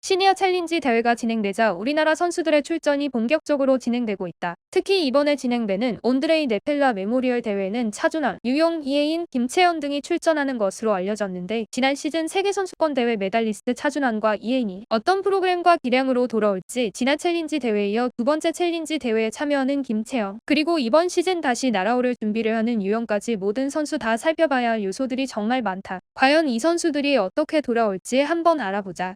시니어 챌린지 대회가 진행되자 우리나라 선수들의 출전이 본격적으로 진행되고 있다. 특히 이번에 진행되는 온드레이 네펠라 메모리얼 대회는 차준환, 유용, 이혜인, 김채연 등이 출전하는 것으로 알려졌는데 지난 시즌 세계선수권대회 메달리스트 차준환과 이혜인이 어떤 프로그램과 기량으로 돌아올지 지난 챌린지 대회에 이어 두 번째 챌린지 대회에 참여하는 김채연, 그리고 이번 시즌 다시 날아오를 준비를 하는 유영까지 모든 선수 다 살펴봐야 할 요소들이 정말 많다. 과연 이 선수들이 어떻게 돌아올지 한번 알아보자.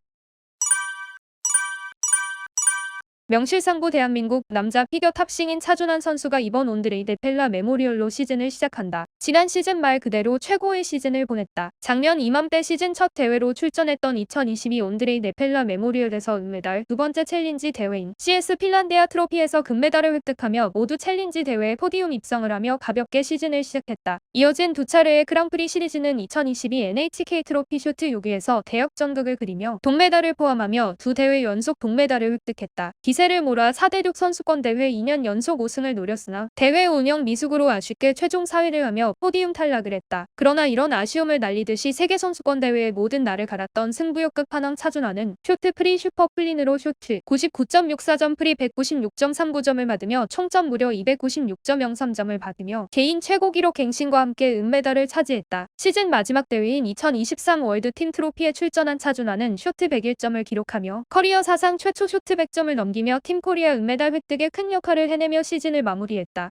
명실상부 대한민국 남자 피겨 탑싱인 차준환 선수가 이번 온드레이 네펠라 메모리얼로 시즌을 시작한다. 지난 시즌 말 그대로 최고의 시즌을 보냈다. 작년 이맘때 시즌 첫 대회로 출전했던 2022 온드레이 네펠라 메모리얼에서 은메달, 두 번째 챌린지 대회인 CS 핀란디아 트로피에서 금메달을 획득하며 모두 챌린지 대회에 포디움 입성을 하며 가볍게 시즌을 시작했다. 이어진 두 차례의 그랑프리 시리즈는 2022 NHK 트로피 쇼트 6위에서 대역전극을 그리며 동메달을 포함하며 두 대회 연속 동메달을 획득했다. 기세를 몰아 4대6 선수권 대회 2년 연속 우승을 노렸으나 대회 운영 미숙으로 아쉽게 최종 4위를 하며 포디움 탈락을 했다. 그러나 이런 아쉬움을 날리듯이 세계선수권 대회의 모든 날을 갈았던 승부욕 끝판왕 차준환은 쇼트 프리 슈퍼 플린으로 쇼트 99.64점 프리 196.39점을 받으며 총점 무려 296.03점을 받으며 개인 최고 기록 갱신과 함께 은메달을 차지했다. 시즌 마지막 대회인 2023 월드팀 트로피에 출전한 차준환은 쇼트 101점을 기록하며 커리어 사상 최초 쇼트 100점을 넘기며 팀 코리아 은메달 획득에 큰 역할을 해내며 시즌을 마무리했다.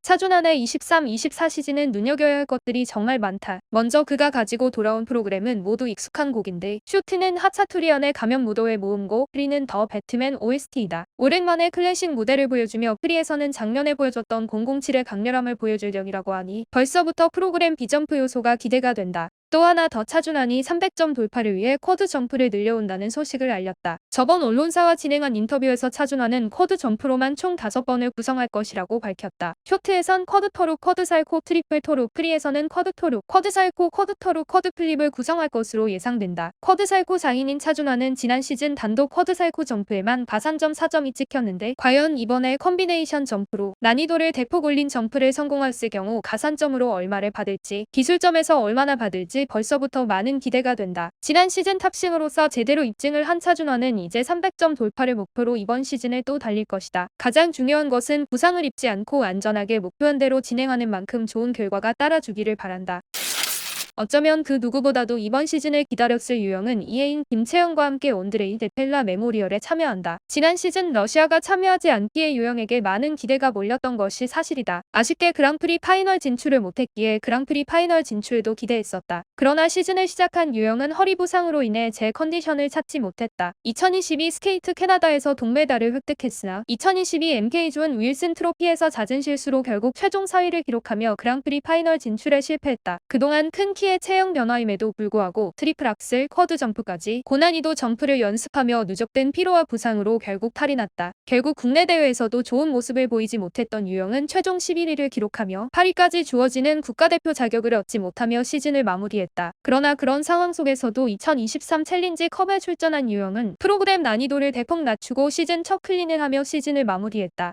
차준환의 23-24 시즌은 눈여겨야 할 것들이 정말 많다. 먼저 그가 가지고 돌아온 프로그램은 모두 익숙한 곡인데 쇼트는 하차투리안의 가면 무도회 모음곡, 프리는 더 배트맨 OST이다. 오랜만에 클래식 무대를 보여주며 프리에서는 작년에 보여줬던 007의 강렬함을 보여줄 력이라고 하니 벌써부터 프로그램 비점프 요소가 기대가 된다. 또 하나 더 차준환이 300점 돌파를 위해 쿼드 점프를 늘려온다는 소식을 알렸다. 저번 언론사와 진행한 인터뷰에서 차준환은 쿼드 점프로만 총 5번을 구성할 것이라고 밝혔다. 쇼트에선 쿼드 터루, 쿼드 살코, 트리플 토루, 프리에서는 쿼드 토루, 쿼드 살코, 쿼드 터루, 쿼드 플립을 구성할 것으로 예상된다. 쿼드 살코 장인인 차준환은 지난 시즌 단독 쿼드 살코 점프에만 가산점 4점이 찍혔는데 과연 이번에 컴비네이션 점프로 난이도를 대폭 올린 점프를 성공했을 경우 가산점으로 얼마를 받을지, 기술점에서 얼마나 받을지 벌써부터 많은 기대가 된다. 지난 시즌 탑싱으로서 제대로 입증을 한 차준환은 이제 300점 돌파를 목표로 이번 시즌을 또 달릴 것이다. 가장 중요한 것은 부상을 입지 않고 안전하게 목표한 대로 진행하는 만큼 좋은 결과가 따라주기를 바란다. 어쩌면 그 누구보다도 이번 시즌을 기다렸을 유영은 이혜인, 김채연과 함께 온드레이 네펠라 메모리얼에 참여한다. 지난 시즌 러시아가 참여하지 않기에 유영에게 많은 기대가 몰렸던 것이 사실이다. 아쉽게 그랑프리 파이널 진출을 못했기에 그랑프리 파이널 진출도 기대했었다. 그러나 시즌을 시작한 유영은 허리 부상으로 인해 제 컨디션을 찾지 못했다. 2022 스케이트 캐나다에서 동메달을 획득했으나 2022 MK존 윌슨 트로피에서 잦은 실수로 결국 최종 4위를 기록하며 그랑프리 파이널 진출에 실패했다. 그동안 큰 키의 체형 변화임에도 불구하고 트리플 악셀, 쿼드 점프까지 고난이도 점프를 연습하며 누적된 피로와 부상으로 결국 탈이 났다. 결국 국내 대회에서도 좋은 모습을 보이지 못했던 유영은 최종 11위를 기록하며 파리까지 주어지는 국가대표 자격을 얻지 못하며 시즌을 마무리했다. 그러나 그런 상황 속에서도 2023 챌린지 컵에 출전한 유영은 프로그램 난이도를 대폭 낮추고 시즌 첫 클린을 하며 시즌을 마무리했다.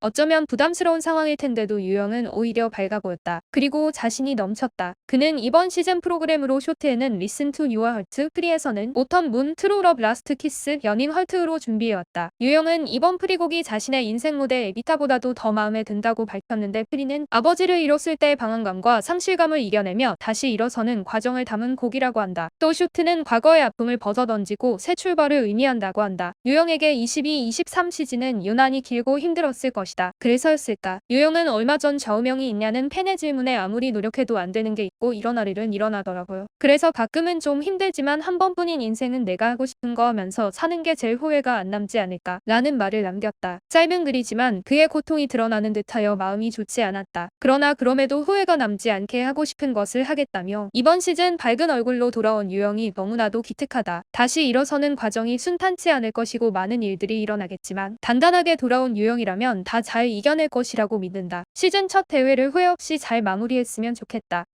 어쩌면 부담스러운 상황일 텐데도 유영은 오히려 밝아 보였다. 그리고 자신이 넘쳤다. 그는 이번 시즌 프로그램으로 쇼트에는 Listen to Your Heart, 프리에서는 Autumn Moon, True Love, Last Kiss, 연인 헐트로 준비해왔다. 유영은 이번 프리곡이 자신의 인생 무대 에비타보다도 더 마음에 든다고 밝혔는데 프리는 아버지를 잃었을 때의 방황감과 상실감을 이겨내며 다시 일어서는 과정을 담은 곡이라고 한다. 또 쇼트는 과거의 아픔을 벗어던지고 새 출발을 의미한다고 한다. 유영에게 22-23 시즌은 유난히 길고 힘들었을 것이다. 그래서였을까? 유영은 얼마 전 좌우명이 있냐는 팬의 질문에 아무리 노력해도 안 되는 게 있고 일어날 일은 일어나더라고요. 그래서 가끔은 좀 힘들지만 한 번뿐인 인생은 내가 하고 싶은 거 하면서 사는 게 제일 후회가 안 남지 않을까? 라는 말을 남겼다. 짧은 글이지만 그의 고통이 드러나는 듯하여 마음이 좋지 않았다. 그러나 그럼에도 후회가 남지 않게 하고 싶은 것을 하겠다며 이번 시즌 밝은 얼굴로 돌아온 유영이 너무나도 기특하다. 다시 일어서는 과정이 순탄치 않을 것이고 많은 일들이 일어나겠지만 단단하게 돌아온 유영이라면 다 잘 이겨낼 것이라고 믿는다. 시즌 첫 대회를 후회 없이 잘 마무리했으면 좋겠다.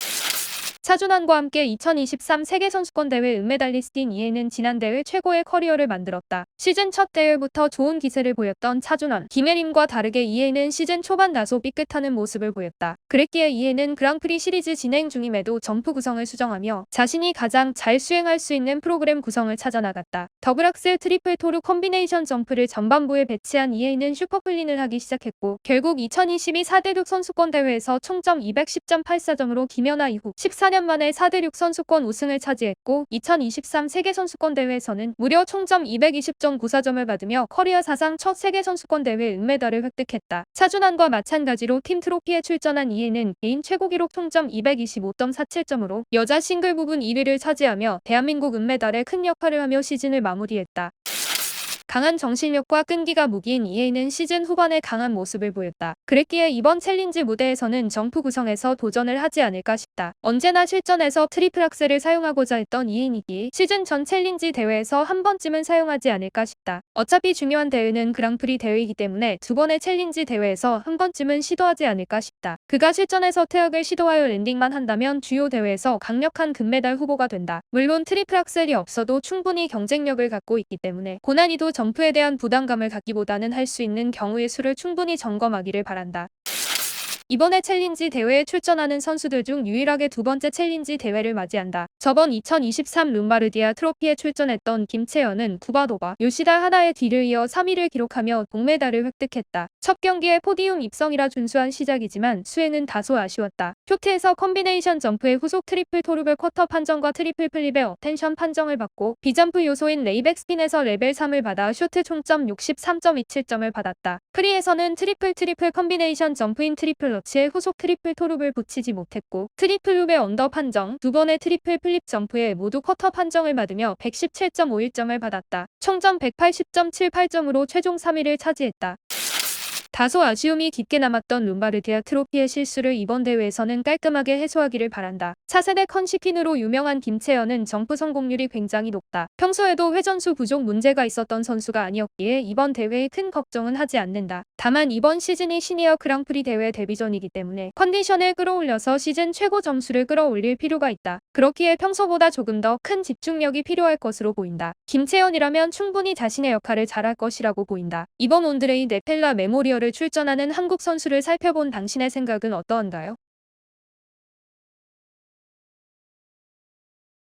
차준환과 함께 2023 세계선수권대회 은메달리스트인 이해는 지난 대회 최고의 커리어를 만들었다. 시즌 첫 대회부터 좋은 기세를 보였던 차준환, 김혜림과 다르게 이해는 시즌 초반 다소 삐끗하는 모습을 보였다. 그랬기에 이해는 그랑프리 시리즈 진행 중임에도 점프 구성을 수정하며 자신이 가장 잘 수행할 수 있는 프로그램 구성을 찾아 나갔다. 더블악셀 트리플 토르 콤비네이션 점프를 전반부에 배치한 이해는 슈퍼클린을 하기 시작했고 결국 2022 4대6 선수권대회에서 총점 210.84점으로 김연아 이후 14년 만에 4대6 선수권 우승을 차지했고 2023 세계선수권대회에서는 무려 총점 220.94점을 받으며 커리어 사상 첫 세계선수권대회 은메달을 획득했다. 차준환과 마찬가지로 팀 트로피에 출전한 이해는 개인 최고 기록 총점 225.47점으로 여자 싱글 부분 1위를 차지하며 대한민국 은메달에 큰 역할을 하며 시즌을 마무리했다. 강한 정신력과 끈기가 무기인 이해는 시즌 후반에 강한 모습을 보였다. 그랬기에 이번 챌린지 무대에서는 점프 구성에서 도전을 하지 않을까 싶다. 언제나 실전에서 트리플 악셀을 사용하고자 했던 이해이기에 시즌 전 챌린지 대회에서 한 번쯤은 사용하지 않을까 싶다. 어차피 중요한 대회는 그랑프리 대회이기 때문에 두 번의 챌린지 대회에서 한 번쯤은 시도하지 않을까 싶다. 그가 실전에서 퇴역을 시도하여 랜딩만 한다면 주요 대회에서 강력한 금메달 후보가 된다. 물론 트리플 악셀이 없어도 충분히 경쟁력을 갖고 있기 때문에 고난이도 점프에 대한 부담감을 갖기보다는 할 수 있는 경우의 수를 충분히 점검하기를 바란다. 이번에 챌린지 대회에 출전하는 선수들 중 유일하게 두 번째 챌린지 대회를 맞이한다. 저번 2023 룸바르디아 트로피에 출전했던 김채연은 구바도바, 요시다 하나의 뒤를 이어 3위를 기록하며 동메달을 획득했다. 첫 경기에 포디움 입성이라 준수한 시작이지만 수행은 다소 아쉬웠다. 쇼트에서 콤비네이션 점프의 후속 트리플 토르벨 쿼터 판정과 트리플 플립의 어텐션 판정을 받고 비점프 요소인 레이백 스핀에서 레벨 3을 받아 쇼트 총점 63.27점을 받았다. 프리에서는 트리플 콤비네이션 점프인 트리플 러치에 후속 트리플 토르를 붙이지 못했고 트리플 룹의 언더 판정, 두 번의 트리플 플립 점프에 모두 쿼터 판정을 받으며 117.51점을 받았다. 총점 180.78점으로 최종 3위를 차지했다. 다소 아쉬움이 깊게 남았던 룸바르디아 트로피의 실수를 이번 대회에서는 깔끔하게 해소하기를 바란다. 차세대 컨시퀸으로 유명한 김채연은 점프 성공률이 굉장히 높다. 평소에도 회전수 부족 문제가 있었던 선수가 아니었기에 이번 대회에 큰 걱정은 하지 않는다. 다만 이번 시즌이 시니어 그랑프리 대회 데뷔전이기 때문에 컨디션을 끌어올려서 시즌 최고 점수를 끌어올릴 필요가 있다. 그렇기에 평소보다 조금 더 큰 집중력이 필요할 것으로 보인다. 김채연이라면 충분히 자신의 역할을 잘할 것이라고 보인다. 이번 온드레이 네펠라 메모리얼을 출전하는 한국 선수를 살펴본 당신의 생각은 어떠한가요?